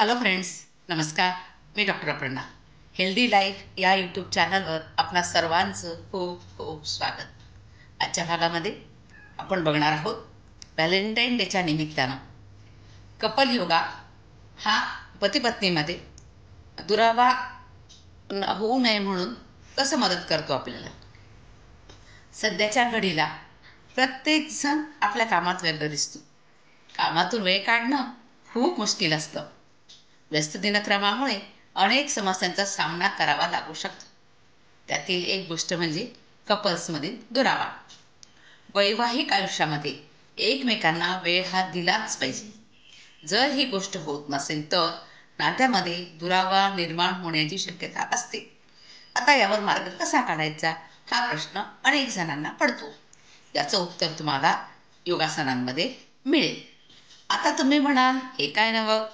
Hello friends, नमस्कार. मी doctor Aparna. Healthy life या YouTube चॅनलवर आपणा सर्वांचं खूप खूप स्वागत. आजच्या भागामध्ये आपण बघणार आहोत व्हॅलेंटाईन डेच्या निमित्तानं कपल योगा हा पती पत्नीमध्ये दुरावा होऊ नये म्हणून कसं मदत करतो आपल्याला. सध्याच्या घडीला प्रत्येकजण आपल्या कामात व्यस्त दिसतो. कामातून वेळ काढणं खूप मुश्किल असतं. व्यस्त दिनक्रमामुळे अनेक समस्यांचा सामना करावा लागू शकतो. त्यातील एक गोष्ट म्हणजे कपल्समधील दुरावा. वैवाहिक आयुष्यामध्ये एकमेकांना वेळ हा दिलाच पाहिजे. जर ही गोष्ट होत नसेल तर नात्यामध्ये दुरावा निर्माण होण्याची शक्यता असते. आता यावर मार्ग कसा काढायचा हा प्रश्न अनेक जणांना पडतो. याचं उत्तर तुम्हाला योगासनांमध्ये मिळेल. आता तुम्ही म्हणाल, हे काय नवं,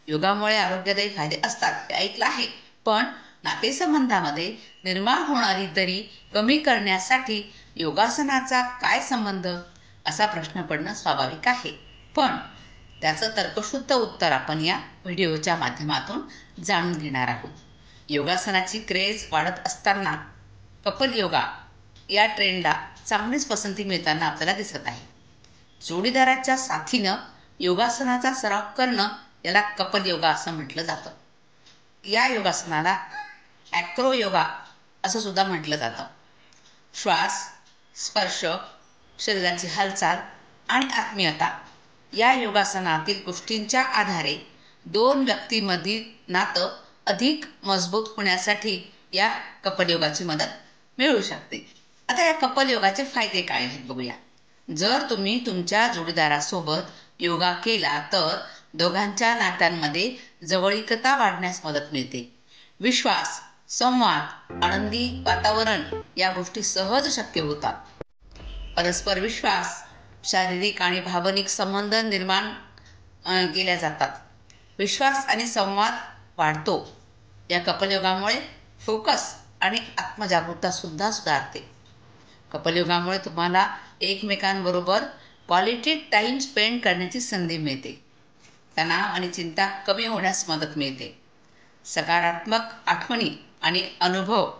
योगामुळे आरोग्यदायी फायदे असतात ते ऐकलं आहे, पण नातेसंबंधामध्ये निर्माण होणारी दरी कमी करण्यासाठी योगासनाचा काय संबंध, असा प्रश्न पडणं स्वाभाविक आहे. पण त्याचं तर्कशुद्ध उत्तर आपण या व्हिडिओच्या माध्यमातून जाणून घेणार आहोत. योगासनाची क्रेज वाढत असताना कपल योगा या ट्रेंडला चांगलीच पसंती मिळताना आपल्याला दिसत आहे. जोडीदाराच्या साथीनं योगासनाचा सराव करणं याला कपल योगा असं म्हटलं जातं. या योगासनाला ॲक्रो योगा असं सुद्धा म्हटलं जातं. श्वास, स्पर्श, शरीराची हालचाल आणि आत्मीयता या योगासनातील गोष्टींच्या आधारे दोन व्यक्तींमधील नातं अधिक मजबूत होण्यासाठी या कपल योगाची मदत मिळू शकते. आता या कपल योगाचे फायदे काय आहेत बघूया. जर तुम्ही तुमच्या जोडीदारासोबत योगा केला तर दोघांच्या नात्यांमध्ये जवळीकता वाढण्यास मदत मिळते. विश्वास, संवाद, आनंदी वातावरण या गोष्टी सहज शक्य होतात. परस्पर विश्वास, शारीरिक आणि भावनिक संबंध निर्माण केल्या जातात. विश्वास आणि संवाद वाढतो. या कपलयोगामुळे फोकस आणि आत्मजागरूकता सुद्धा सुधारते. कपलयोगामुळे तुम्हाला एकमेकांबरोबर क्वालिटी टाईम स्पेंड करण्याची संधी मिळते. तणाव आणि चिंता कमी होण्यास मदत मिळते. सकारात्मक आठवणी आणि अनुभव,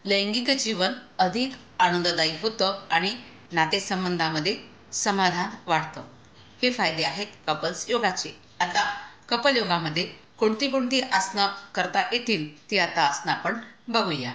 लैंगिक जीवन अधिक आनंददायी होतं आणि नातेसंबंधामध्ये समाधान वाढतं. हे फायदे आहेत कपल्स योगाचे. आता कपल योगामध्ये कोणती कोणती आसनं करता येतील ती आता आसनं आपण बघूया.